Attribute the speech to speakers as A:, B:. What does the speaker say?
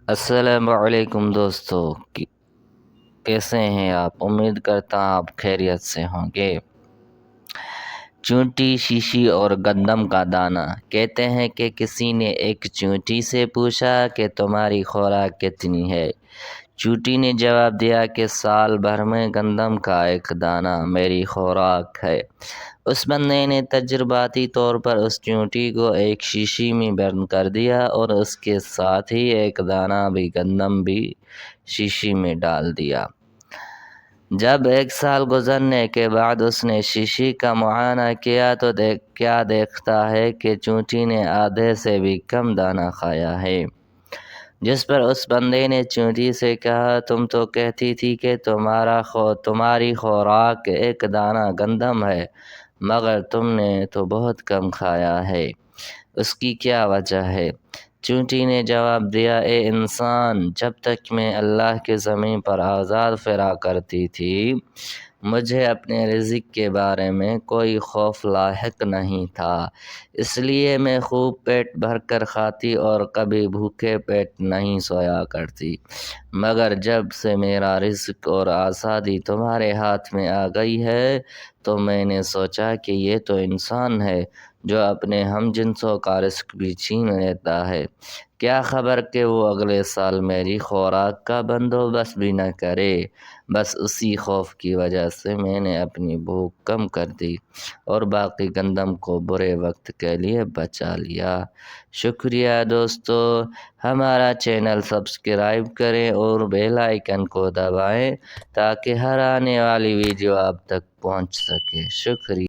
A: السلام علیکم دوستو، کیسے ہیں آپ؟ امید کرتا ہوں آپ خیریت سے ہوں گے۔ چونٹی، شیشی اور گندم کا دانہ۔ کہتے ہیں کہ کسی نے ایک چونٹی سے پوچھا کہ تمہاری خوراک کتنی ہے؟ چونٹی نے جواب دیا کہ سال بھر میں گندم کا ایک دانہ میری خوراک ہے۔ اس بندے نے تجرباتی طور پر اس چونٹی کو ایک شیشی میں بند کر دیا اور اس کے ساتھ ہی ایک دانہ بھی گندم بھی شیشی میں ڈال دیا۔ جب 1 سال گزرنے کے بعد اس نے شیشی کا معائنہ کیا تو کیا دیکھتا ہے کہ چونٹی نے آدھے سے بھی کم دانہ کھایا ہے۔ جس پر اس بندے نے چونٹی سے کہا، تم تو کہتی تھی کہ تمہاری خوراک ایک دانہ گندم ہے، مگر تم نے تو بہت کم کھایا ہے، اس کی کیا وجہ ہے؟ چونٹی نے جواب دیا، اے انسان، جب تک میں اللہ کی زمین پر آزاد پھرا کرتی تھی، مجھے اپنے رزق کے بارے میں کوئی خوف لاحق نہیں تھا، اس لیے میں خوب پیٹ بھر کر کھاتی اور کبھی بھوکے پیٹ نہیں سویا کرتی۔ مگر جب سے میرا رزق اور آزادی تمہارے ہاتھ میں آ گئی ہے تو میں نے سوچا کہ یہ تو انسان ہے جو اپنے ہم جنسوں کا رزق بھی چھین لیتا ہے، کیا خبر کہ وہ اگلے سال میری خوراک کا بندوبست بھی نہ کرے۔ بس اسی خوف کی وجہ سے میں نے اپنی بھوک کم کر دی اور باقی گندم کو برے وقت کے لیے بچا لیا۔ شکریہ دوستو، ہمارا چینل سبسکرائب کریں اور بیل آئیکن کو دبائیں تاکہ ہر آنے والی ویڈیو آپ تک پہنچ سکے۔ شکریہ۔